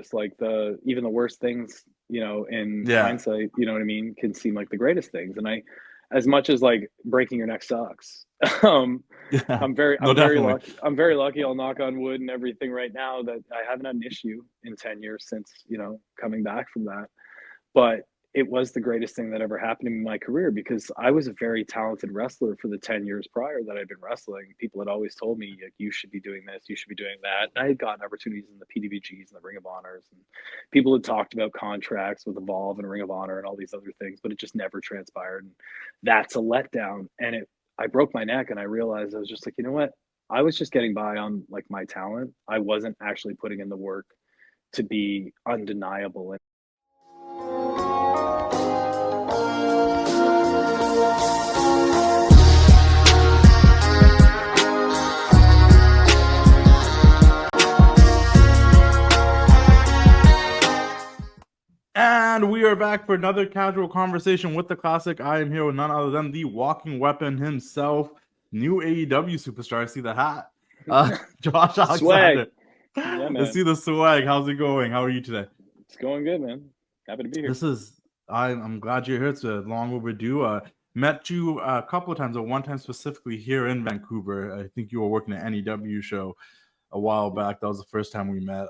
It's like even the worst things, in Yeah. hindsight, you know what I mean, can seem like the greatest things. And as much as like breaking your neck sucks, um, Yeah. I'm very, No, I'm very definitely. lucky. I'm very lucky. I'll knock on wood and everything right now that I haven't had an issue in 10 years since, coming back from that. But it was the greatest thing that ever happened in my career because I was a very talented wrestler for the 10 years prior that I'd been wrestling. People had always told me, like, you should be doing this, you should be doing that. And I had gotten opportunities in the PWGs and the Ring of Honors. And people had talked about contracts with Evolve and Ring of Honor and all these other things, but it just never transpired. And that's a letdown. I broke my neck and I realized I was just like, you know what? I was just getting by on like my talent. I wasn't actually putting in the work to be undeniable. And we are back for another casual conversation with the classic. I am here with none other than the walking weapon himself, new AEW superstar. I see the hat. Josh Swag. Alexander. Yeah, I man. see the swag. How's it going? How are you today? It's going good, man. Happy to be here. This is I'm glad you're here. It's a long overdue. Met you a couple of times, or one time specifically here in Vancouver. I think you were working at NEW show a while back. That was the first time we met.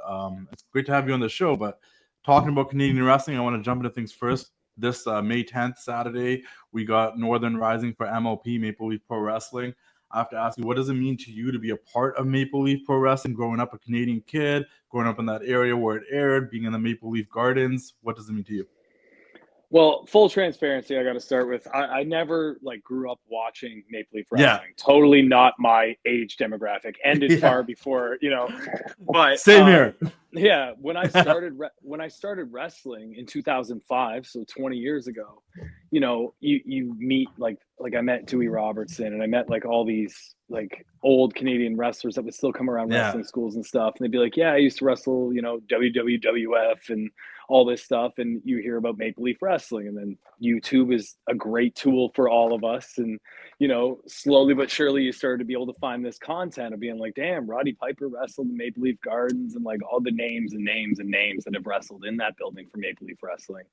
It's great to have you on the show. But talking about Canadian wrestling, I want to jump into things first. This May 10th, Saturday, we got Northern Rising for MLP, Maple Leaf Pro Wrestling. I have to ask you, what does it mean to you to be a part of Maple Leaf Pro Wrestling, growing up a Canadian kid, growing up in that area where it aired, being in the Maple Leaf Gardens? What does it mean to you? Well, full transparency, I got to start with I never like grew up watching Maple Leaf Yeah. Wrestling. Totally not my age demographic. Ended far Yeah. before, But Same here. yeah, when I started wrestling in 2005, so 20 years ago, you meet like I met Dewey Robertson and I met like all these like old Canadian wrestlers that would still come around Yeah. wrestling schools and stuff, and they'd be like, "Yeah, I used to wrestle, WWF and all this stuff," and you hear about Maple Leaf Wrestling, and then YouTube is a great tool for all of us, and slowly but surely you started to be able to find this content of being like, damn, Roddy Piper wrestled in Maple Leaf Gardens and like all the names and names and names that have wrestled in that building for Maple Leaf Wrestling.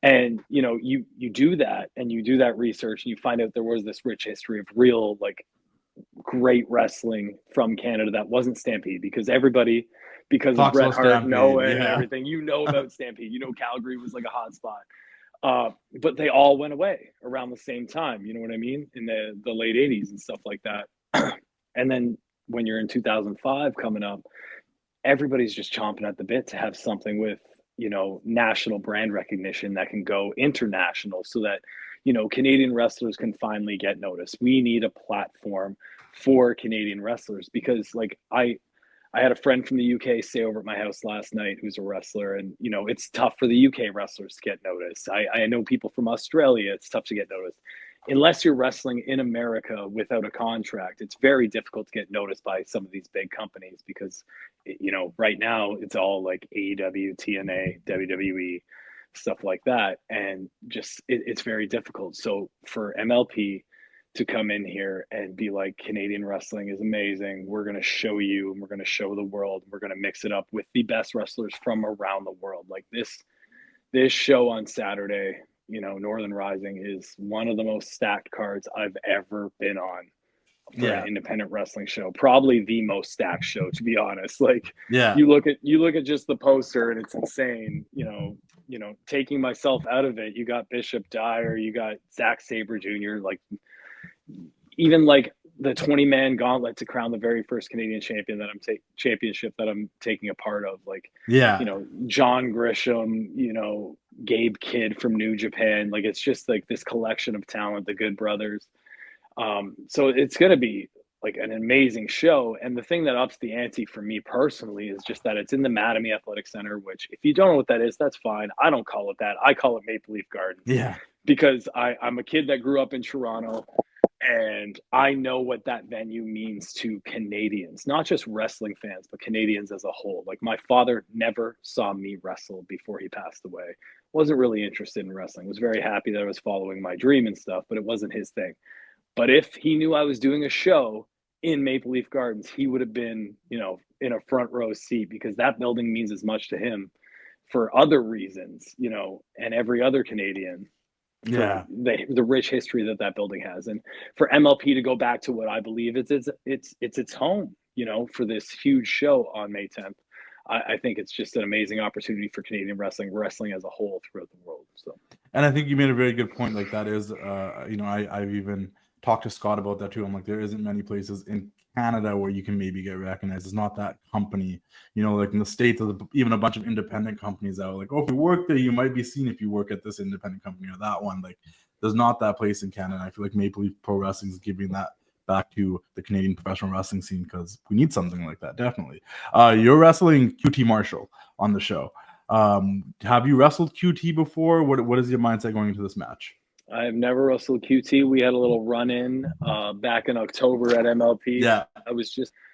And you do that and you do that research and you find out there was this rich history of real like great wrestling from Canada that wasn't Stampede because of Talks Bret about Hart, Stampede. Noah, and Yeah. everything. About Stampede. Calgary was like a hot spot. But they all went away around the same time. You know what I mean? In the late '80s and stuff like that. And then when you're in 2005 coming up, everybody's just chomping at the bit to have something with national brand recognition that can go international, so that Canadian wrestlers can finally get noticed. We need a platform for Canadian wrestlers because like I had a friend from the UK stay over at my house last night who's a wrestler, and it's tough for the UK wrestlers to get noticed. I know people from Australia; it's tough to get noticed. Unless you're wrestling in America without a contract, it's very difficult to get noticed by some of these big companies because, right now it's all like AEW, TNA, WWE, stuff like that, and just it's very difficult. So for MLP to come in here and be like, Canadian wrestling is amazing. We're going to show you and we're going to show the world. We're going to mix it up with the best wrestlers from around the world. Like this show on Saturday, Northern Rising is one of the most stacked cards I've ever been on for an Yeah. independent wrestling show. Probably the most stacked show, to be honest. Like Yeah. you look at just the poster and it's insane. Taking myself out of it, you got Bishop Dyer, you got Zack Sabre Jr., like even like the 20-man gauntlet to crown the very first Canadian championship that I'm taking a part of, like Yeah. John Grisham, Gabe Kidd from New Japan. Like it's just like this collection of talent, the Good Brothers. So it's going to be like an amazing show. And the thing that ups the ante for me personally is just that it's in the Mattamy Athletic Center, which if you don't know what that is, that's fine. I don't call it that. I call it Maple Leaf Gardens Yeah. because I'm a kid that grew up in Toronto and I know what that venue means to Canadians, not just wrestling fans, but Canadians as a whole. Like my father never saw me wrestle before he passed away. Wasn't really interested in wrestling. Was very happy that I was following my dream and stuff, but it wasn't his thing. But if he knew I was doing a show in Maple Leaf Gardens, he would have been, in a front row seat, because that building means as much to him for other reasons, and every other Canadian, for Yeah. the rich history that building has, and for MLP to go back to what I believe it's home, for this huge show on May 10th. I think it's just an amazing opportunity for Canadian wrestling as a whole throughout the world. So, And I think you made a very good point. Like that is, I've even talked to Scott about that too. I'm like, there isn't many places in Canada where you can maybe get recognized. It's not that company, like in the States, there's even a bunch of independent companies that are like, oh, if you work there, you might be seen if you work at this independent company or that one. Like, there's not that place in Canada. I feel like Maple Leaf Pro Wrestling is giving that back to the Canadian professional wrestling scene because we need something like that, definitely. You're wrestling QT Marshall on the show. Have you wrestled QT before? What is your mindset going into this match? I've never wrestled QT. We had a little run-in back in October at MLP. Yeah. I was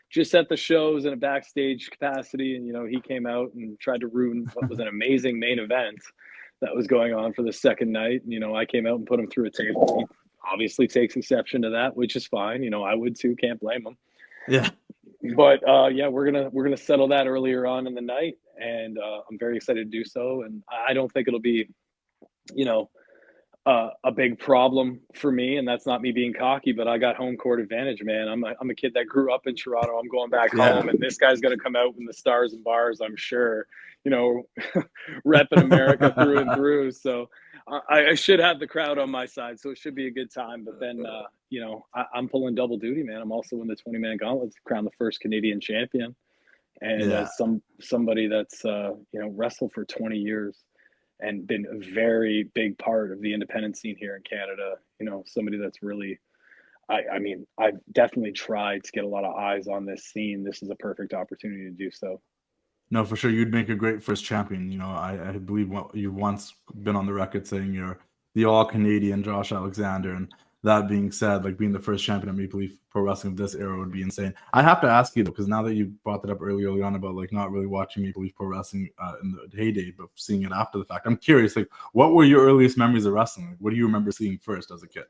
just at the shows in a backstage capacity, and he came out and tried to ruin what was an amazing main event that was going on for the second night. I came out and put him through a table. He obviously takes exception to that, which is fine. I would too. Can't blame him. Yeah. But yeah, we're gonna settle that earlier on in the night, and I'm very excited to do so. And I don't think it'll be, a big problem for me, and that's not me being cocky, but I got home court advantage, man. I'm a kid that grew up in Toronto. I'm going back home, and this guy's gonna come out in the stars and bars, I'm sure. Repping America through and through. So I should have the crowd on my side, so it should be a good time. But then, I'm pulling double duty, man. I'm also in the 20-man gauntlet to crown the first Canadian champion, and as somebody that's wrestled for 20 years and been a very big part of the independent scene here in Canada. Somebody that's really, I mean, I've definitely tried to get a lot of eyes on this scene. This is a perfect opportunity to do so. No, for sure. You'd make a great first champion. I believe you've once been on the record saying you're the all-Canadian Josh Alexander. And that being said, like being the first champion of Maple Leaf Pro Wrestling of this era would be insane. I have to ask you though, because now that you brought that up early on about like not really watching Maple Leaf Pro Wrestling in the heyday, but seeing it after the fact, I'm curious, like what were your earliest memories of wrestling? Like, what do you remember seeing first as a kid?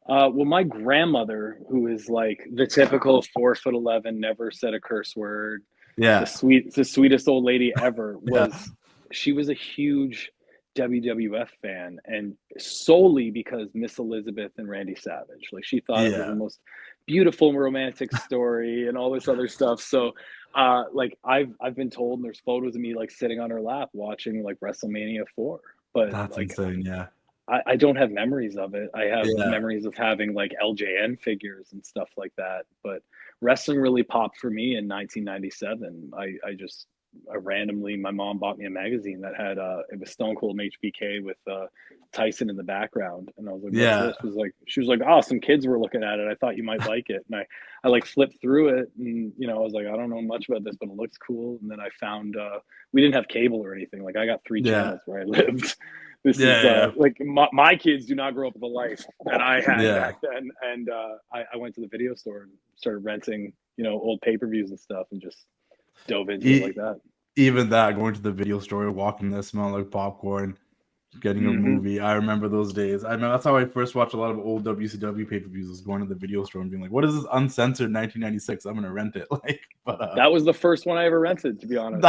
Well, my grandmother, who is like the typical 4'11", never said a curse word, Yeah. the sweetest old lady ever, she was a huge WWF fan, and solely because Miss Elizabeth and Randy Savage. Like, she thought it was the most beautiful romantic story and all this other stuff. So like I've been told, and there's photos of me like sitting on her lap watching like WrestleMania 4. But that's like insane. Yeah. I don't have memories of it. I have Yeah. memories of having like LJN figures and stuff like that. But wrestling really popped for me in 1997. I randomly, my mom bought me a magazine that had it was Stone Cold and HBK with Tyson in the background, and I was like, "What's this?" She was like, "Oh, some kids were looking at it. I thought you might like it." And I like flipped through it, and I was like, "I don't know much about this, but it looks cool." And then I found we didn't have cable or anything. Like, I got 3 channels where I lived. This is like my kids do not grow up with the life that I had back then. And I went to the video store and started renting, old pay-per-views and stuff, and just dove into it like that. Even that, going to the video store, walking there, smelling like popcorn, getting a movie. I remember those days. I know that's how I first watched a lot of old WCW pay-per-views, was going to the video store and being like, what is this uncensored 1996? I'm gonna rent it. That was the first one I ever rented, to be honest.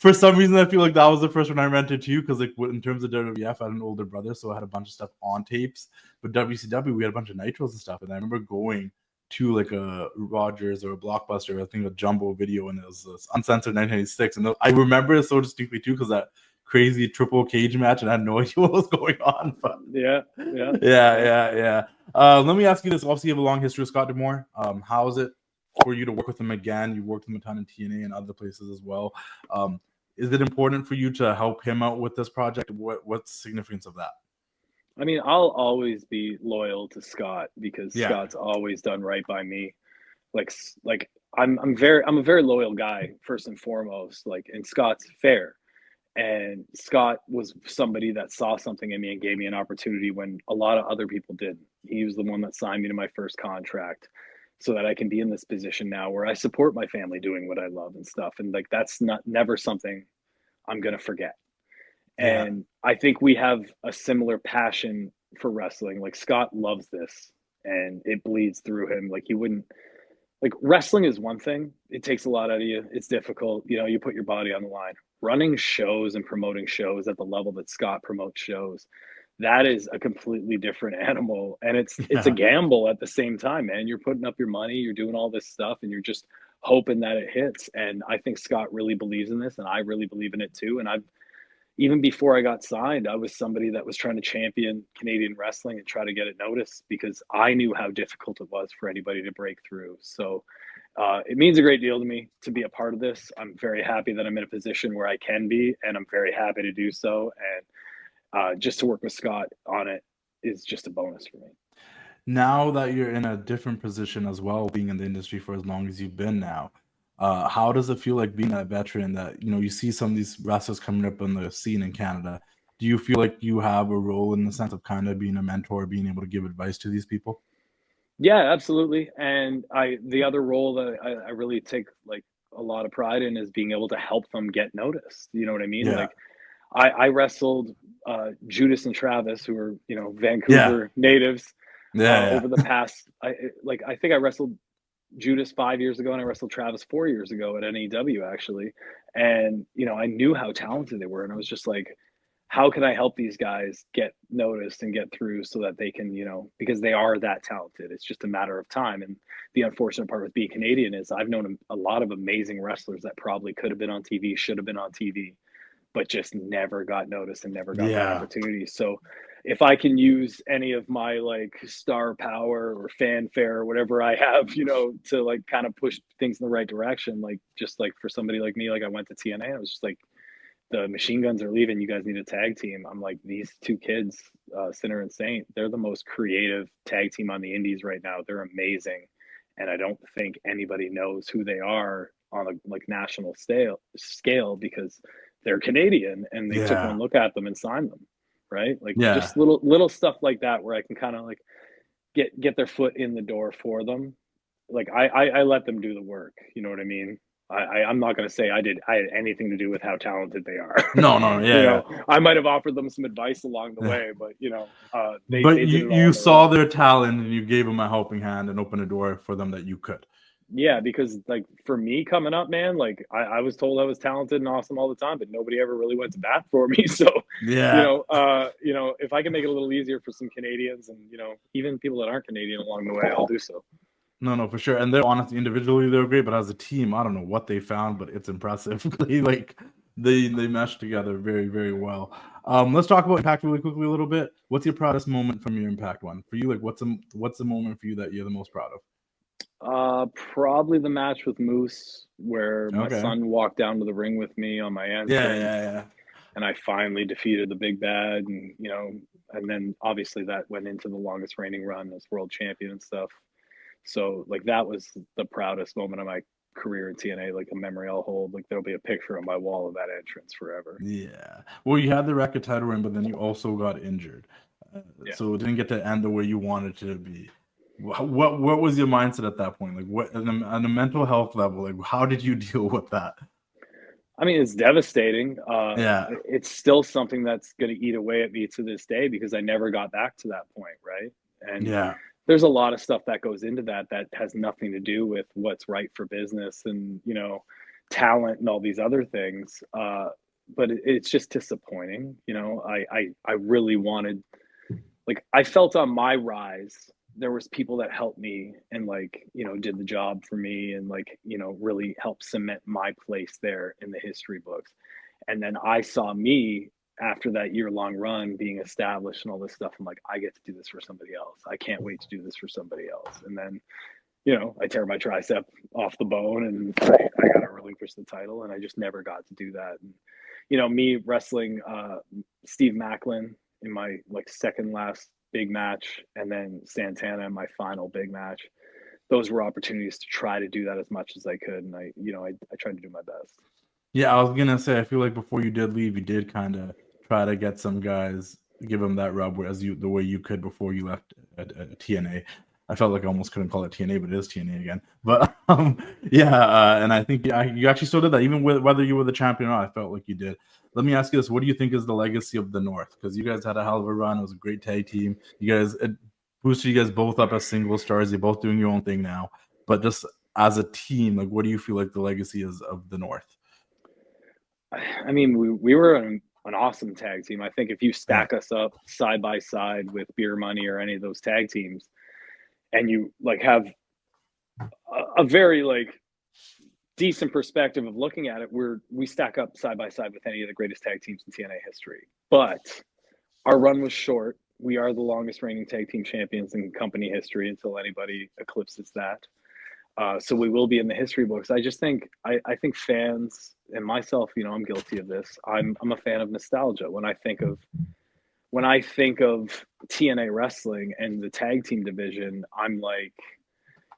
For some reason, I feel like that was the first one I rented too, because like in terms of WWF, I had an older brother, so I had a bunch of stuff on tapes. But WCW, we had a bunch of nitros and stuff, and I remember going to like a Rogers or a Blockbuster, I think a Jumbo Video, and it was this uncensored 1996, and I remember it so distinctly too, because that crazy triple cage match, and I had no idea what was going on. But yeah. Let me ask you this: obviously, you have a long history with Scott D'Amore. How is it for you to work with him again? You worked with him a ton in TNA and other places as well. Is it important for you to help him out with this project? What's the significance of that? I mean, I'll always be loyal to Scott, because Scott's always done right by me. Like I'm a very loyal guy, first and foremost. And Scott's fair. And Scott was somebody that saw something in me and gave me an opportunity when a lot of other people didn't. He was the one that signed me to my first contract, so that I can be in this position now where I support my family doing what I love and stuff. And like, that's never something I'm going to forget. And I think we have a similar passion for wrestling. Like, Scott loves this, and it bleeds through him. Like, he wouldn't, like, wrestling is one thing. It takes a lot out of you. It's difficult. You know, you put your body on the line. Running shows and promoting shows at the level that Scott promotes shows, that is a completely different animal. And it's a Yeah. gamble at the same time, man. You're putting up your money, you're doing all this stuff, and you're just hoping that it hits. And I think Scott really believes in this, and I really believe in it too. And I've even before I got signed, I was somebody that was trying to champion Canadian wrestling and try to get it noticed because I knew how difficult it was for anybody to break through. So it means a great deal to me to be a part of this. I'm very happy that I'm in a position where I can be, and I'm very happy to do so. And just to work with Scott on it is just a bonus for me. Now that you're in a different position as well, being in the industry for as long as you've been now, how does it feel like being a veteran that, you know, you see some of these wrestlers coming up on the scene in Canada? Do you feel like you have a role in the sense of kind of being a mentor, being able to give advice to these people? Yeah, absolutely. And the other role that I really take like a lot of pride in is being able to help them get noticed. You know what I mean? Yeah. Like I wrestled Judas and Travis, who are, you know, Yeah. Vancouver natives, Yeah. over the past. I think I wrestled Judas 5 years ago, and I wrestled Travis 4 years ago at NEW actually. And you know, I knew how talented they were, and I was just like, how can I help these guys get noticed and get through so that they can, you know, because they are that talented. It's just a matter of time. And the unfortunate part with being Canadian is I've known a lot of amazing wrestlers that probably could have been on TV, should have been on TV, but just never got noticed and never got that Yeah. opportunity. So if I can use any of my like star power or fanfare or whatever I have, you know, to like kind of push things in the right direction, like just like for somebody like me, like I went to TNA, I was just like, the machine guns are leaving. You guys need a tag team. I'm like, these two kids, Sinner and Saint, they're the most creative tag team on the indies right now. They're amazing. And I don't think anybody knows who they are on a like national scale because they're Canadian and they took Yeah. one look at them and signed them. Right. Like Yeah. just little stuff like that where I can kind of like get their foot in the door for them. Like I let them do the work. You know what I mean? I'm not going to say I had anything to do with how talented they are. No, no, You yeah, know, I might have offered them some advice along the yeah. way, but you know, But they did it all you on their saw own. their talent and you gave them a helping hand and opened a door for them that you could. Yeah, because like for me coming up, man, like I was told I was talented and awesome all the time, but nobody ever really went to bat for me. So, Yeah. you know, if I can make it a little easier for some Canadians and you know even people that aren't Canadian along the way, I'll do so. No, no, for sure. And they're honestly individually they're great, but as a team, I don't know what they found, but it's impressive. They like they mesh together very, very well. Let's talk about Impact really quickly a little bit. What's your proudest moment from your Impact one? For you, like what's the moment for you that you're the most proud of? Probably the match with Moose where my Okay. son walked down to the ring with me on my Yeah, entrance, yeah, yeah. and I finally defeated the big bad, and you know, and then obviously that went into the longest reigning run as world champion and stuff. So like that was the proudest moment of my career in TNA, like a memory I'll hold. Like there'll be a picture on my wall of that entrance forever. Yeah. Well, you had the record title win, but then you also got injured. Yeah. So it didn't get to end the way you wanted it to be. What was your mindset at that point? Like what on a mental health level, like how did you deal with that? I mean, it's devastating. Yeah. It's still something that's going to eat away at me to this day because I never got back to that point, right? And Yeah. there's a lot of stuff that goes into that has nothing to do with what's right for business and you know talent and all these other things. But it's just disappointing. You know, I really wanted, like, I felt on my rise there was people that helped me and like you know did the job for me and like you know really helped cement my place there in the history books. And then I saw me after that year-long run being established and all this stuff. I'm like, I get to do this for somebody else. I can't wait to do this for somebody else. And then you know I tear my tricep off the bone and I got to relinquish the title, and I just never got to do that. And you know, me wrestling Steve Macklin in my like second last big match, and then Santana in my final big match. Those were opportunities to try to do that as much as I could, and I tried to do my best. Yeah, I was gonna say I feel like before you did leave, you did kind of try to get some guys, give them that rub whereas you the way you could before you left at TNA. I felt like I almost couldn't call it TNA, but it is TNA again. But yeah, and I think you actually still did that, even with whether you were the champion or not. I felt like you did. Let me ask you this: what do you think is the legacy of the North? Because you guys had a hell of a run. It was a great tag team. You guys boosted you guys both up as single stars. You're both doing your own thing now, but just as a team, like, what do you feel like the legacy is of the North? I mean, we were an awesome tag team. I think if you Yeah. stack us up side by side with Beer Money or any of those tag teams, and you like have a very like decent perspective of looking at it, we stack up side by side with any of the greatest tag teams in TNA history. But our run was short. We are the longest reigning tag team champions in company history until anybody eclipses that. So we will be in the history books. I just think I think fans and myself, you know, I'm guilty of this. I'm a fan of nostalgia. When I think of TNA wrestling and the tag team division, I'm like,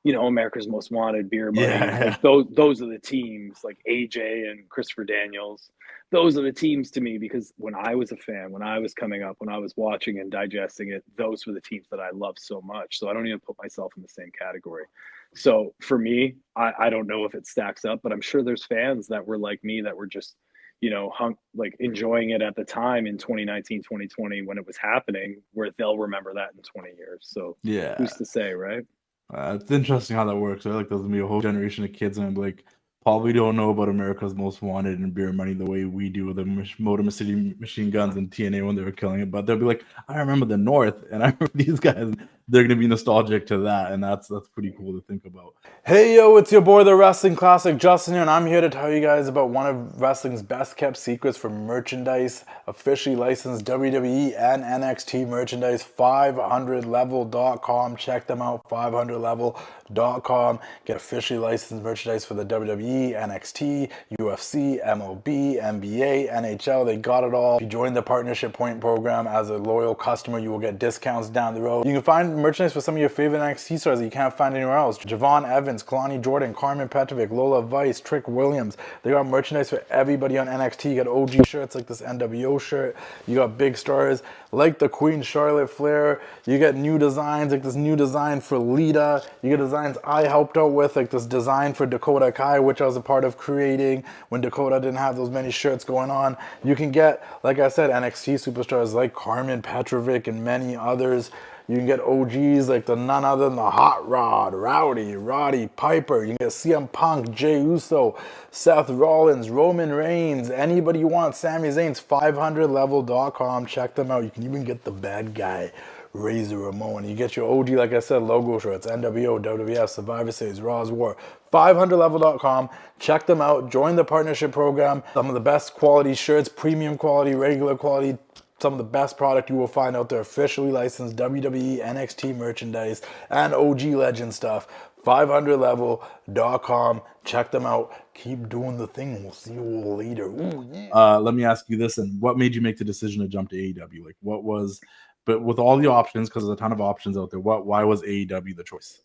you know, America's Most Wanted, Beer Money, Yeah. like those are the teams, like AJ and Christopher Daniels. Those are the teams to me because when I was a fan, when I was coming up, when I was watching and digesting it, those were the teams that I loved so much. So I don't even put myself in the same category. So for me, I don't know if it stacks up, but I'm sure there's fans that were like me that were just, you know, like enjoying it at the time in 2019, 2020 when it was happening, where they'll remember that in 20 years. So Yeah. who's to say, right? It's interesting how that works. I like there's gonna be a whole generation of kids and like probably don't know about America's Most Wanted and Beer Money the way we do with the Motor City Machine Guns and TNA when they were killing it. But they'll be like, I remember the North, and I remember these guys. They're gonna be nostalgic to that, and that's pretty cool to think about. Hey yo, it's your boy, the Wrestling Classic Justin here, and I'm here to tell you guys about one of wrestling's best kept secrets for merchandise, officially licensed WWE and NXT merchandise. 500level.com. Check them out. 500level.com. Get officially licensed merchandise for the WWE, NXT, UFC, MLB, NBA, NHL. They got it all. If you join the Partnership Point program as a loyal customer, you will get discounts down the road. You can find merchandise for some of your favorite NXT stars that you can't find anywhere else. Javon Evans, Kalani Jordan, Carmen Petrovic, Lola Vice, Trick Williams. They got merchandise for everybody on NXT. You got OG shirts like this NWO shirt. You got big stars like the Queen Charlotte Flair. You get new designs like this new design for Lita. You get designs I helped out with, like this design for Dakota Kai, which I was a part of creating when Dakota didn't have those many shirts going on. You can get, like I said, NXT superstars like Carmen Petrovic and many others. You can get OGs like the none other than the Hot Rod, Roddy Piper. You can get CM Punk, Jey Uso, Seth Rollins, Roman Reigns, anybody you want. Sami Zayn's 500level.com. Check them out. You can even get the bad guy, Razor Ramon. You get your OG, like I said, logo shirts, NWO, WWF, Survivor Series, Raw's War. 500level.com. Check them out. Join the partnership program. Some of the best quality shirts, premium quality, regular quality. Some of the best product you will find out there. Officially licensed WWE, NXT merchandise, and OG Legend stuff. 500level.com. Check them out. Keep doing the thing. We'll see you all later. Ooh, yeah. Let me ask you this, and what made you make the decision to jump to AEW? Like, what was, but with all the options, because there's a ton of options out there, why was AEW the choice?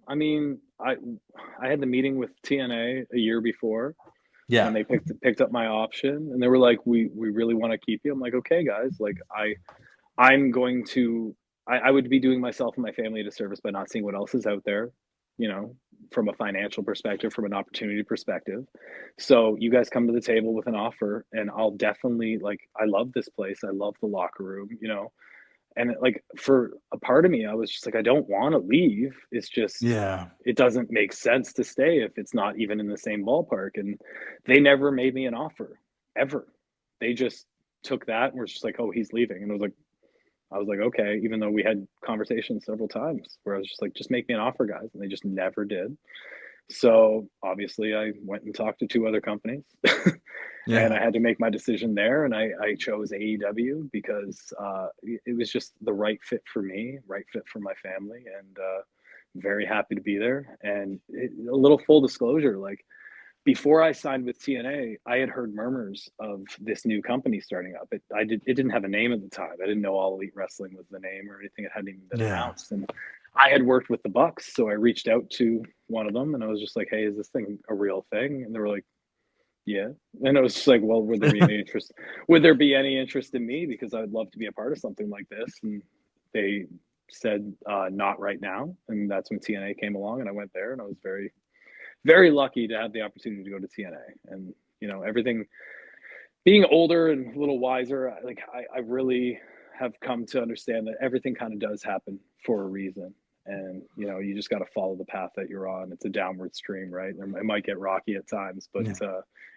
I mean, I had the meeting with TNA a year before when they picked up my option, and they were like, "We really want to keep you." I'm like, "Okay, guys, like I'm going to I would be doing myself and my family a disservice by not seeing what else is out there, you know, from a financial perspective, from an opportunity perspective. So you guys come to the table with an offer, and I'll definitely like I love this place. I love the locker room, you know." And like for a part of me, I was just like, I don't want to leave. It's just, it doesn't make sense to stay if it's not even in the same ballpark. And they never made me an offer ever. They just took that and were just like, oh, he's leaving. And I was like, okay, even though we had conversations several times where I was just like, just make me an offer, guys. And they just never did. So obviously I went and talked to two other companies and I had to make my decision there. And I chose AEW because it was just the right fit for me, right fit for my family, and very happy to be there. And a little full disclosure, like before I signed with TNA, I had heard murmurs of this new company starting up. It didn't have a name at the time. I didn't know All Elite Wrestling was the name or anything. It hadn't even been announced. And I had worked with the Bucks, so I reached out to one of them and I was just like, "Hey, is this thing a real thing?" And they were like, "Yeah." And I was just like, "Well, would there be any interest? Would there be any interest in me? Because I'd love to be a part of something like this." And they said, "Not right now." And that's when TNA came along, and I went there, and I was very, very lucky to have the opportunity to go to TNA. And you know, everything being older and a little wiser, I really have come to understand that everything kind of does happen for a reason. And, you know, you just got to follow the path that you're on. It's a downward stream, right? It might get rocky at times, but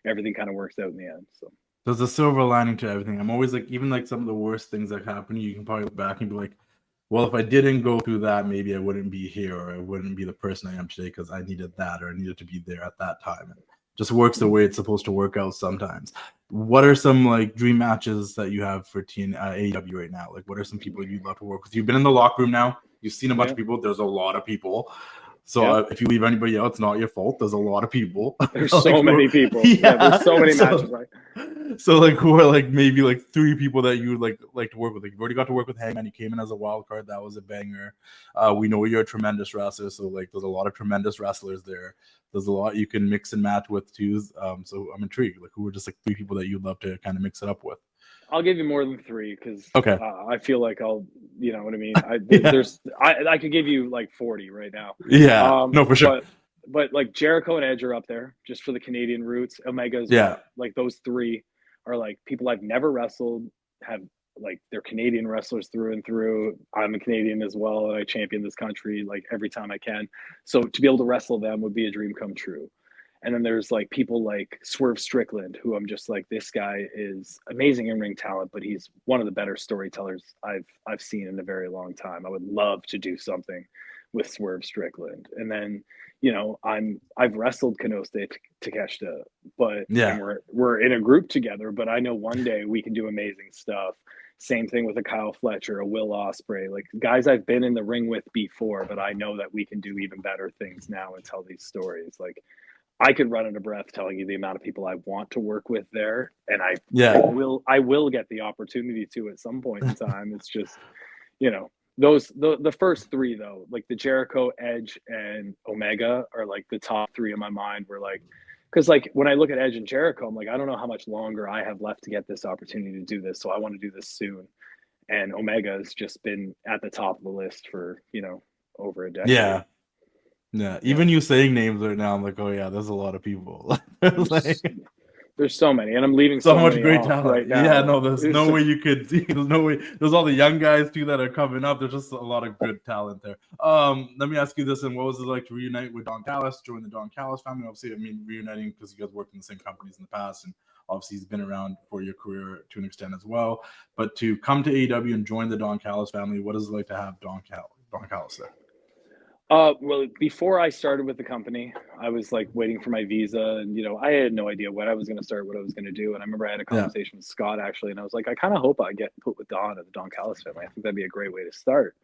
everything kind of works out in the end. So there's a silver lining to everything. I'm always like, even like some of the worst things that happen, you can probably look back and be like, well, if I didn't go through that, maybe I wouldn't be here, or I wouldn't be the person I am today because I needed that, or I needed to be there at that time. And just works the way it's supposed to work out sometimes. What are some like dream matches that you have for TNA AEW right now? Like, what are some people you'd love to work with? You've been in the locker room now. You've seen a bunch of people. There's a lot of people. So if you leave anybody out, it's not your fault. There's a lot of people. There's like, so many people. Yeah, there's so many matches. Right. So like, who are like maybe like 3 people that you would like to work with? Like, you've already got to work with Hangman. You came in as a wild card. That was a banger. We know you're a tremendous wrestler. So like, there's a lot of tremendous wrestlers there. There's a lot you can mix and match with too. So I'm intrigued. Like, who are just like 3 people that you'd love to kind of mix it up with? I'll give you more than 3 because I feel like I'll, you know what I mean. I could give you like 40 right now. Yeah, no, for sure. But like Jericho and Edge are up there just for the Canadian roots. Omega as well. Like those 3 are like people I've never wrestled, have like they're Canadian wrestlers through and through. I'm a Canadian as well, and I champion this country like every time I can. So to be able to wrestle them would be a dream come true. And then there's like people like Swerve Strickland, who I'm just like, this guy is amazing in ring talent, but he's one of the better storytellers I've seen in a very long time. I would love to do something with Swerve Strickland. And then, you know, I've wrestled Konosuke Takeshita, but and we're in a group together, but I know one day we can do amazing stuff. Same thing with a Kyle Fletcher, a Will Ospreay, like guys I've been in the ring with before, but I know that we can do even better things now and tell these stories. Like, I could run out of breath telling you the amount of people I want to work with there, and I will get the opportunity to at some point in time. It's just, you know, the first 3 though, like the Jericho, Edge, and Omega are like the top 3 in my mind. Were like, because like when I look at Edge and Jericho, I'm like, I don't know how much longer I have left to get this opportunity to do this, so I want to do this soon. And Omega has just been at the top of the list for, you know, over a decade. Yeah, even you saying names right now, I'm like, oh yeah, there's a lot of people. There's so many, and I'm leaving so much great talent right now. Yeah, no, there's no way you could. There's no way. There's all the young guys too that are coming up. There's just a lot of good talent there. Let me ask you this: and what was it like to reunite with Don Callis, join the Don Callis family? Obviously, I mean, reuniting because you guys worked in the same companies in the past, and obviously he's been around for your career to an extent as well. But to come to AEW and join the Don Callis family, what is it like to have Don Callis there? Well, before I started with the company, I was like waiting for my visa, and you know, I had no idea when I was going to start, what I was going to do. And I remember I had a conversation with Scott actually, and I was like, I kind of hope I get put with Don at the Don Callis family. I think that'd be a great way to start.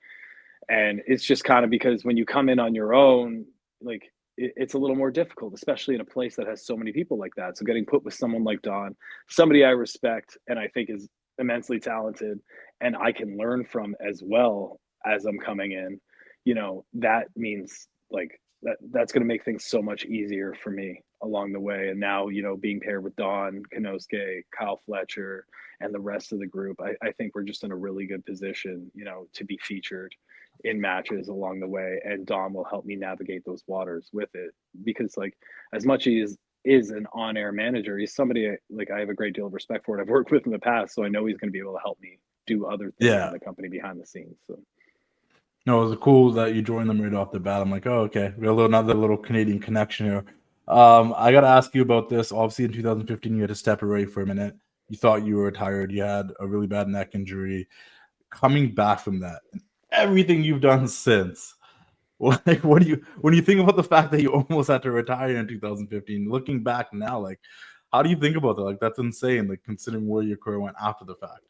And it's just kind of because when you come in on your own, like it's a little more difficult, especially in a place that has so many people like that. So getting put with someone like Don, somebody I respect and I think is immensely talented, and I can learn from as well as I'm coming in. You know, that means like that's going to make things so much easier for me along the way. And now, you know, being paired with Don, Konosuke, Kyle Fletcher, and the rest of the group, I think we're just in a really good position, you know, to be featured in matches along the way. And Don will help me navigate those waters with it, because like as much as is an on-air manager, he's somebody like I have a great deal of respect for. It. I've worked with in the past, so I know he's going to be able to help me do other things in the company behind the scenes. So. No, it was cool that you joined them right off the bat. I'm like, oh, okay. We got another little Canadian connection here. I got to ask you about this. Obviously, in 2015, you had to step away for a minute. You thought you were retired. You had a really bad neck injury. Coming back from that, and everything you've done since, like, when you think about the fact that you almost had to retire in 2015, looking back now, like, how do you think about that? Like, that's insane, like, considering where your career went after the fact.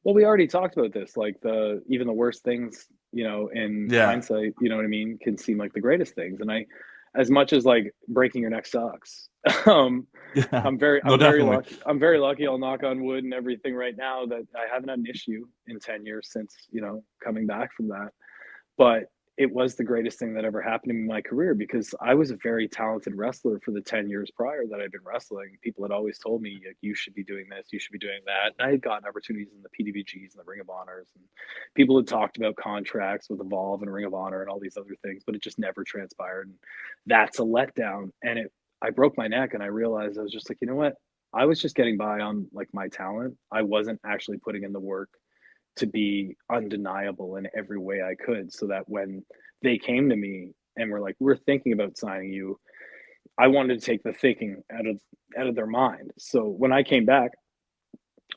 Well, we already talked about this, like even the worst things, you know, in hindsight, you know what I mean, can seem like the greatest things. And as much as like breaking your neck sucks, I'm very lucky. I'm very lucky. I'll knock on wood and everything right now that I haven't had an issue in 10 years since, you know, coming back from that. But it was the greatest thing that ever happened in my career, because I was a very talented wrestler for the 10 years prior that I'd been wrestling. People had always told me, like, you should be doing this, you should be doing that. And I had gotten opportunities in the PWGs and the Ring of Honors, and people had talked about contracts with Evolve and Ring of Honor and all these other things, but it just never transpired. And that's a letdown. And I broke my neck, and I realized I was just like, you know what? I was just getting by on like my talent. I wasn't actually putting in the work to be undeniable in every way I could, so that when they came to me and were like, "We're thinking about signing you," I wanted to take the thinking out of their mind. So when I came back,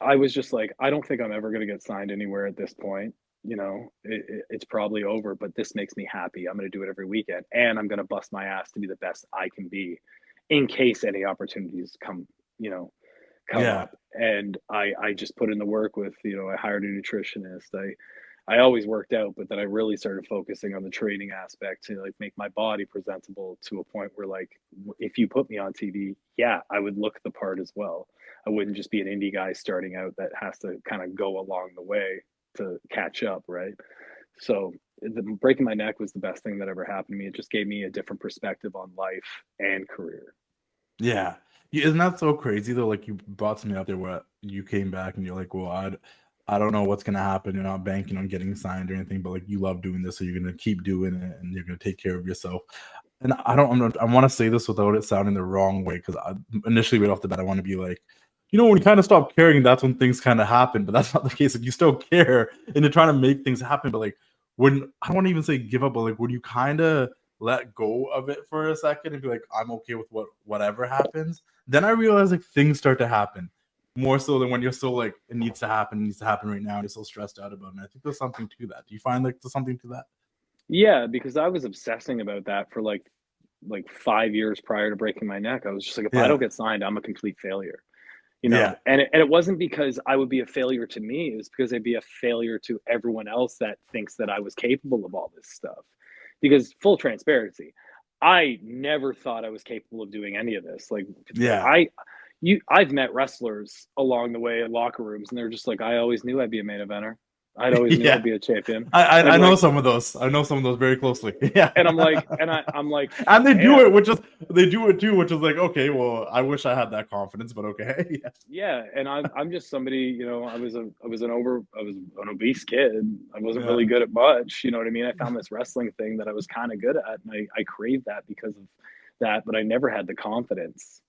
I was just like, I don't think I'm ever going to get signed anywhere at this point. It's probably over, but this makes me happy. I'm going to do it every weekend, and I'm going to bust my ass to be the best I can be, in case any opportunities come Yeah. up. And I just put in the work with, I hired a nutritionist. I always worked out, but then I really started focusing on the training aspect to like make my body presentable to a point where, like, if you put me on TV, yeah, I would look the part as well. I wouldn't just be an indie guy starting out that has to kind of go along the way to catch up, right? So breaking my neck was the best thing that ever happened to me. It just gave me a different perspective on life and career. Yeah. Isn't that so crazy though? Like, you brought something up there where you came back and you're like, well, I don't know what's gonna happen. You're not banking on getting signed or anything, but like, you love doing this, so you're gonna keep doing it and you're gonna take care of yourself. And I want to say this without it sounding the wrong way, because initially right off the bat I want to be like, when you kind of stop caring, that's when things kind of happen. But that's not the case. Like, you still care and you're trying to make things happen. But like, when I don't want to even say give up, but like, when you kind of let go of it for a second and be like, I'm okay with whatever happens, then I realize like things start to happen more so than when you're still like, it needs to happen right now, and you're so stressed out about it. And I think there's something to that. Do you find like there's something to that? Yeah, because I was obsessing about that for like 5 years prior to breaking my neck. I was just like, if I Yeah. don't get signed, I'm a complete failure. Yeah. And it wasn't because I would be a failure to me. It was because I'd be a failure to everyone else that thinks that I was capable of all this stuff. Because full transparency, I never thought I was capable of doing any of this. Like, Yeah. I've met wrestlers along the way in locker rooms, and they're just like, I always knew I'd be a main eventer. I'd always knew I'd Yeah. be a champion. I And know like, some of those. I know some of those very closely. Yeah. and I'm like, And they do damn. it, they do it too, which is like, okay, well, I wish I had that confidence, but okay. Yeah. Yeah, and I'm just somebody, I was an obese kid. I wasn't Yeah. really good at much, you know what I mean? I found this wrestling thing that I was kind of good at, and I craved that because of that, but I never had the confidence.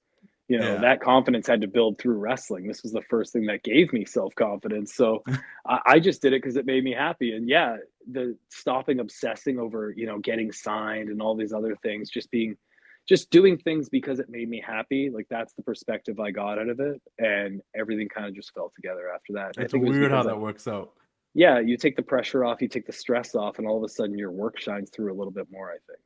Yeah. That confidence had to build through wrestling. This was the first thing that gave me self-confidence. So I just did it because it made me happy. And yeah, the stopping obsessing over, getting signed and all these other things, just doing things because it made me happy. Like, that's the perspective I got out of it. And everything kind of just fell together after that. And I It's think it was weird how because that works out. yeah, you take the pressure off, you take the stress off, and all of a sudden your work shines through a little bit more, I think.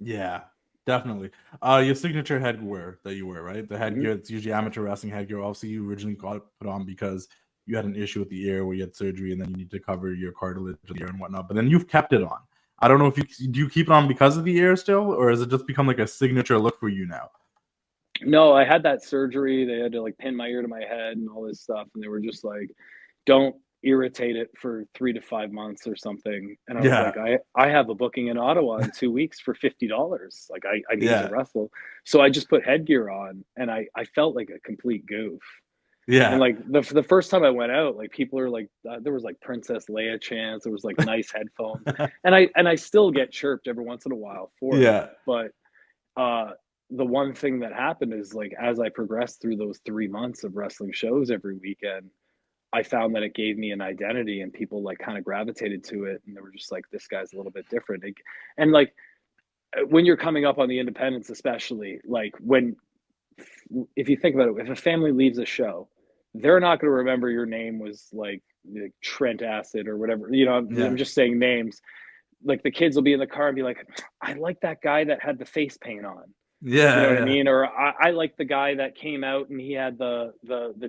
Yeah, definitely. Your signature headwear that you wear, right? The Mm-hmm. headgear, it's usually amateur wrestling headgear. Obviously, you originally got it put on because you had an issue with the ear where you had surgery and then you need to cover your cartilage of the ear and whatnot. But then you've kept it on. I don't know if you keep it on because of the ear still, or has it just become like a signature look for you now? No, I had that surgery. They had to like pin my ear to my head and all this stuff. And they were just like, don't irritate it for 3 to 5 months or something. And I was Yeah, like, I have a booking in Ottawa in 2 weeks for $50. Like, I need to yeah, wrestle. So I just put headgear on, and I felt like a complete goof. And yeah, like the first time I went out, like, people are like, there was like Princess Leia chants. There was like nice headphones, and I still get chirped every once in a while for it. yeah, But uh, the one thing that happened is, like, as I progressed through those 3 months of wrestling shows every weekend, I found that it gave me an identity, and people like kind of gravitated to it, and they were just like, this guy's a little bit different. And like, when you're coming up on the independents, especially, like, if you think about it, if a family leaves a show, they're not going to remember your name was like Trent Acid or whatever. I'm yeah, just saying names. Like, the kids will be in the car and be like, I like that guy that had the face paint on. You know what I yeah, mean? Or I like the guy that came out and he had the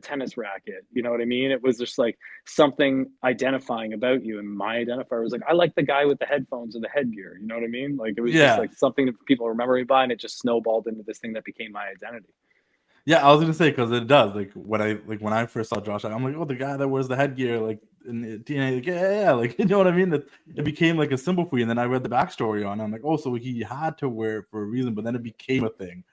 tennis racket. You know what I mean? It was just like something identifying about you. And my identifier was like, I like the guy with the headphones and the headgear. You know what I mean? Like, it was just yeah. like something that people remember me by, and it just snowballed into this thing that became my identity. Yeah, I was gonna say, because it does. Like, when I first saw Josh, I'm like, oh, the guy that wears the headgear, like in the TNA, like, yeah, like, you know what I mean? It became like a symbol for you. And then I read the backstory on it. I'm like, oh, so he had to wear it for a reason, but then it became a thing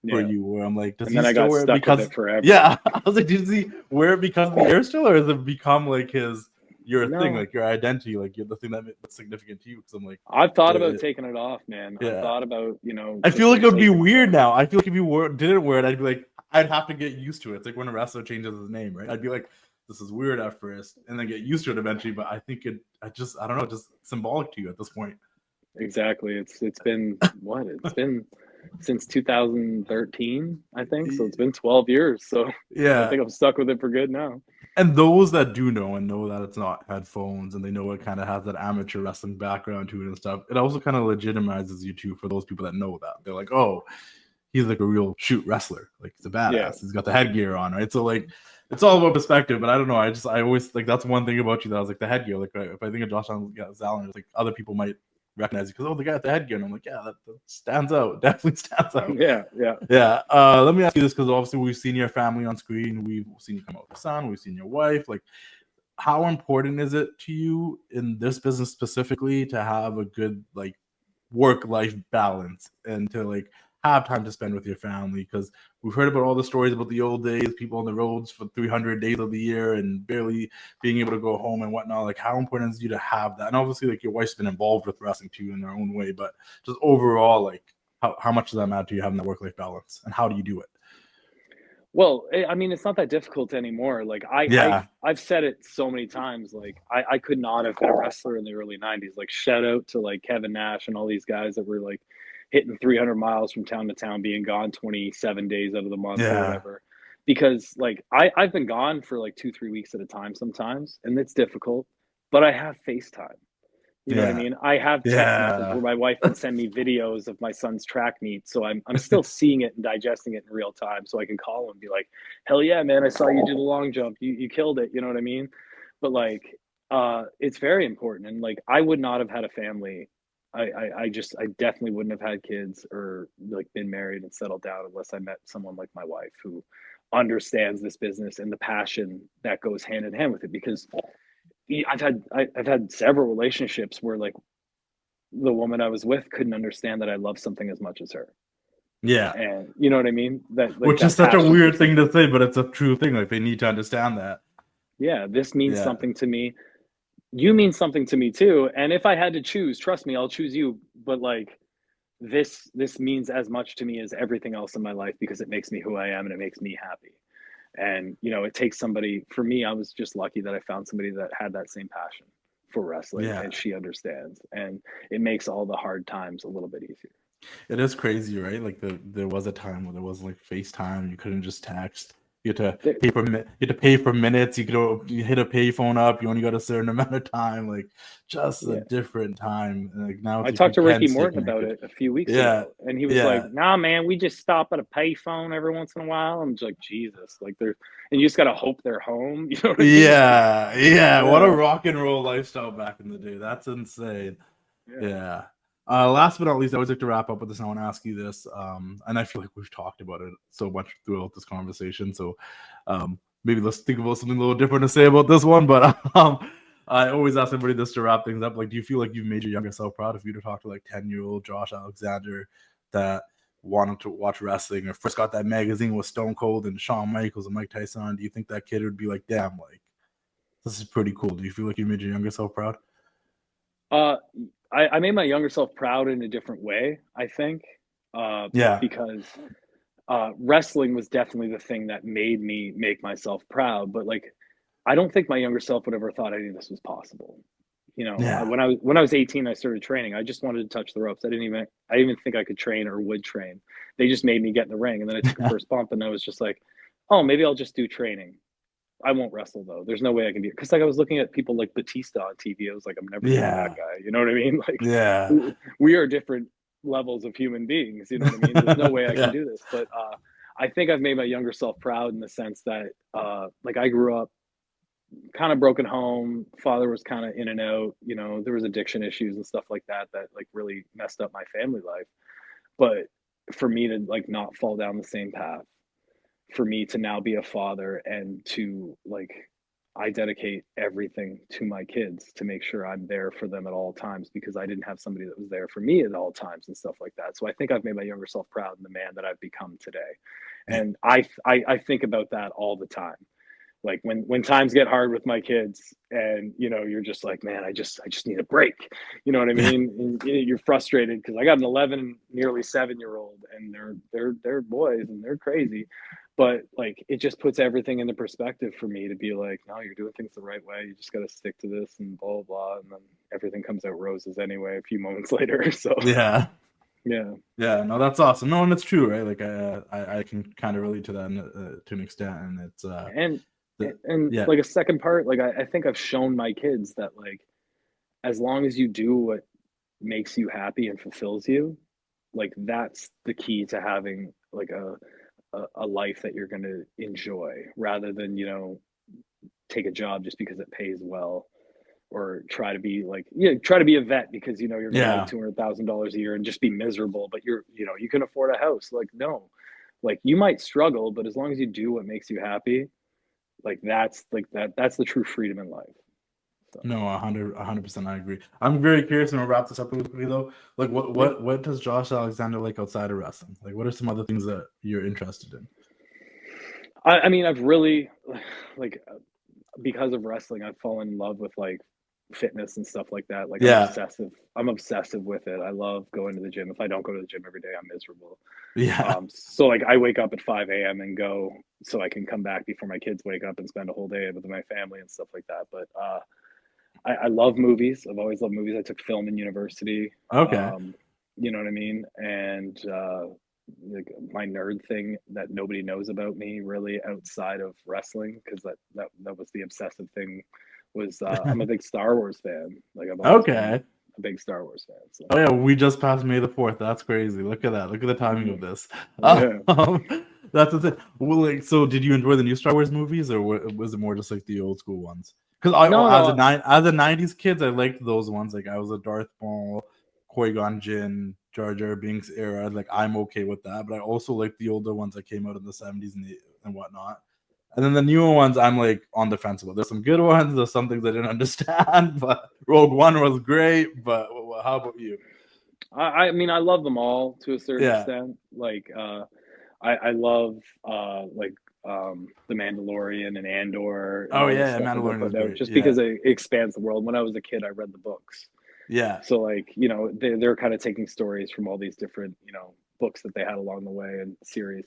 for Yeah. you. Where I'm like, does And he then I still got wear it stuck with because? it forever. Yeah, I was like, does he wear it because of the air still, or has it become like your thing, No, like your identity, like you're the thing that's significant to you? Because I'm like, I've thought about taking it off, man. I've yeah. thought about, I feel just like like it would be taking it weird off. now. I feel like if you didn't wear it, I'd be like, I'd have to get used to it. It's like when a wrestler changes his name, right? I'd be like, this is weird at first, and then get used to it eventually. But I think I don't know, just symbolic to you at this point. Exactly. It's been what? It's been since 2013, I think. So it's been 12 years. So I Yeah. think I'm stuck with it for good now. And those that do know and know that it's not headphones and they know it kind of has that amateur wrestling background to it and stuff, it also kind of legitimizes you too for those people that know that. They're like, oh, he's like a real shoot wrestler. Like he's a badass. Yeah. He's got the headgear on, right? So like it's all about perspective, but I don't know. I always like that's one thing about you that I was like the headgear. Like if I think of Josh Allen, like other people might recognize you because the guy with the headgear, and I'm like, yeah, that stands out. Definitely stands out. Yeah. Let me ask you this because obviously we've seen your family on screen, we've seen you come out with your son, we've seen your wife. Like, how important is it to you in this business specifically to have a good like work-life balance and to like have time to spend with your family? Because we've heard about all the stories about the old days, people on the roads for 300 days of the year and barely being able to go home and whatnot. Like, how important is it you to have that? And obviously, like your wife's been involved with wrestling too in their own way, but just overall, like how much does that matter to you having that work-life balance, and how do you do it? Well, I mean, it's not that difficult anymore. Like I've said it so many times. Like I could not have been a wrestler in the early '90s. Like shout out to like Kevin Nash and all these guys that were like hitting 300 miles from town to town, being gone 27 days out of the month or whatever. Because like I've been gone for like 2-3 weeks at a time sometimes, and it's difficult. But I have FaceTime. You know what I mean? I have text message where my wife would send me videos of my son's track meet. So I'm still seeing it and digesting it in real time. So I can call him and be like, hell yeah, man, I saw you do the long jump. You killed it. You know what I mean? But like, it's very important. And like, I would not have had a family. I definitely wouldn't have had kids or like been married and settled down unless I met someone like my wife who understands this business and the passion that goes hand in hand with it. Because I've had several relationships where like the woman I was with couldn't understand that I love something as much as her. Yeah. And you know what I mean? That like, which that is such a weird thing to say, but it's a true thing. Like they need to understand that. Yeah, this means something to me. You mean something to me too. And if I had to choose, trust me, I'll choose you. But like this means as much to me as everything else in my life because it makes me who I am and it makes me happy. And you know, it takes somebody. For me, I was just lucky that I found somebody that had that same passion for wrestling, and she understands, and it makes all the hard times a little bit easier. It is crazy, right? Like there was a time where there wasn't like FaceTime. You couldn't just text. You had to pay for minutes. You hit a payphone up. You only got a certain amount of time. Like just a different time. Like now, I talked to Ricky Morton about it a few weeks ago, and he was like, "Nah, man, we just stop at a payphone every once in a while." I'm just like, Jesus, like and you just gotta hope they're home. You know what I mean? Yeah. What a rock and roll lifestyle back in the day. That's insane. Yeah. Last but not least, I always like to wrap up with this. I want to ask you this, and I feel like we've talked about it so much throughout this conversation. So maybe let's think about something a little different to say about this one. But I always ask everybody this to wrap things up. Like, do you feel like you've made your younger self proud if you to talk to like 10-year-old Josh Alexander that wanted to watch wrestling or first got that magazine with Stone Cold and Shawn Michaels and Mike Tyson on? Do you think that kid would be like, damn, like this is pretty cool? Do you feel like you made your younger self proud? I made my younger self proud in a different way, I think. Because wrestling was definitely the thing that made me make myself proud. But like, I don't think my younger self would ever thought any of this was possible. You know, when I was 18, I started training. I just wanted to touch the ropes. I didn't even think I could train or would train. They just made me get in the ring, and then I took the first bump, and I was just like, oh, maybe I'll just do training. I won't wrestle though. There's no way I can be, because like I was looking at people like Batista on TV. I was like, I'm never being that guy. You know what I mean? Like, we are different levels of human beings. You know what I mean? There's no way I can do this. But I think I've made my younger self proud in the sense that like I grew up kind of broken home. Father was kind of in and out. You know, there was addiction issues and stuff like that like really messed up my family life. But for me to like not fall down the same path, for me to now be a father and to like I dedicate everything to my kids to make sure I'm there for them at all times, because I didn't have somebody that was there for me at all times and stuff like that. So I think I've made my younger self proud in the man that I've become today. And I think about that all the time. Like when times get hard with my kids and, you know, you're just like, man, I just need a break. You know what I mean? And you're frustrated because I got an 11, nearly 7-year-old, and they're boys and they're crazy. But like, it just puts everything into perspective for me to be like, no, you're doing things the right way. You just got to stick to this and blah, blah, blah. And then everything comes out roses anyway, a few moments later. So Yeah. yeah. No, that's awesome. No, and it's true, right? Like I can kind of relate to that to an extent, and it's and like a second part, like I think I've shown my kids that, like, as long as you do what makes you happy and fulfills you, like that's the key to having like a life that you're going to enjoy, rather than, you know, take a job just because it pays well, or try to be like, try to be a vet because, you know, you're going to make $200,000 a year and just be miserable, but you're, you know, you can afford a house. Like, no, like you might struggle, but as long as you do what makes you happy, like that's the true freedom in life. So. No, 100%, I agree. I'm very curious, and we'll wrap this up really quickly though. Like, what does Josh Alexander like outside of wrestling? Like, what are some other things that you're interested in? I mean, I've really, like, because of wrestling, I've fallen in love with like fitness and stuff like that. Like, I'm obsessive with it. I love going to the gym. If I don't go to the gym every day, I'm miserable. So like, I wake up at 5 a.m. and go so I can come back before my kids wake up and spend a whole day with my family and stuff like that. But I love movies. I've always loved movies. I took film in university. Okay. You know what I mean? And like my nerd thing that nobody knows about me really outside of wrestling, because that was the obsessive thing, was I'm a big Star Wars fan. Like, I've always been a big Star Wars fan. So. Oh yeah, we just passed May the 4th. That's crazy. Look at that. Look at the timing of this. That's the thing. Well, like, so did you enjoy the new Star Wars movies, or was it more just like the old school ones? Because as a 90s kids, I liked those ones. Like, I was a Darth Maul, Qui-Gon Jinn, Jar Jar Binks era. Like, I'm okay with that. But I also like the older ones that came out in the 70s and whatnot. And then the newer ones, I'm like on the fence about. There's some good ones. There's some things I didn't understand. But Rogue One was great. But how about you? I mean, I love them all to a certain extent. Like, I love like The Mandalorian and Andor. And Mandalorian was great. Just because it expands the world. When I was a kid, I read the books. Yeah. So like, you know, they're kind of taking stories from all these different, you know, books that they had along the way and series.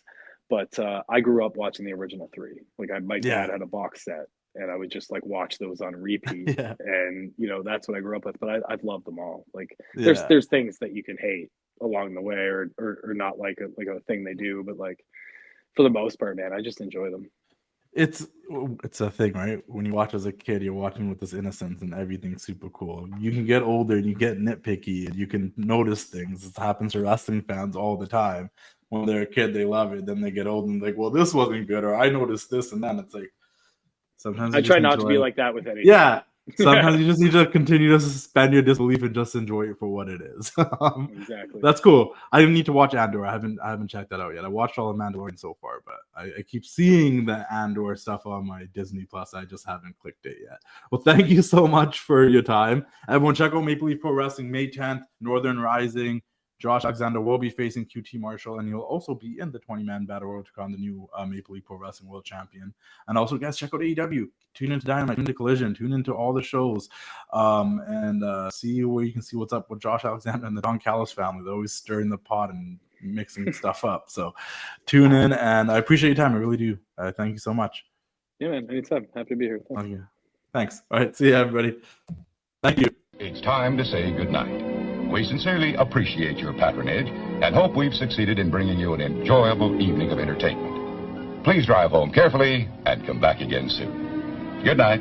But I grew up watching the original 3. Like, my dad had a box set, and I would just like watch those on repeat. And, you know, that's what I grew up with. But I've loved them all. Like, there's things that you can hate along the way, or not like a thing they do. But like, for the most part, man, I just enjoy them. It's a thing, right? When you watch as a kid, you're watching with this innocence and everything's super cool. You can get older and you get nitpicky and you can notice things. It happens to wrestling fans all the time. When they're a kid, they love it. Then they get old and like, well, this wasn't good, or I noticed this, and then it's like, sometimes I try not to be like that with anything. Yeah. Sometimes you just need to continue to suspend your disbelief and just enjoy it for what it is. Exactly. That's cool. I didn't need to watch Andor. I haven't checked that out yet. I watched all of Mandalorian so far, but I keep seeing the Andor stuff on my Disney Plus. I just haven't clicked it yet. Well, thank you so much for your time. Everyone, check out Maple Leaf Pro Wrestling May 10th, Northern Rising. Josh Alexander will be facing QT Marshall, and he'll also be in the 20-man battle royal to crown the new Maple Leaf Pro Wrestling World Champion. And also, guys, check out AEW. Tune into Dynamite, tune into Collision, tune into all the shows, and see where you can see what's up with Josh Alexander and the Callis family. They're always stirring the pot and mixing stuff up. So tune in, and I appreciate your time. I really do. Thank you so much. Yeah, man. Anytime. Happy to be here. Thanks. Okay. Thanks. All right. See you, everybody. Thank you. It's time to say goodnight. We sincerely appreciate your patronage and hope we've succeeded in bringing you an enjoyable evening of entertainment. Please drive home carefully and come back again soon. Good night.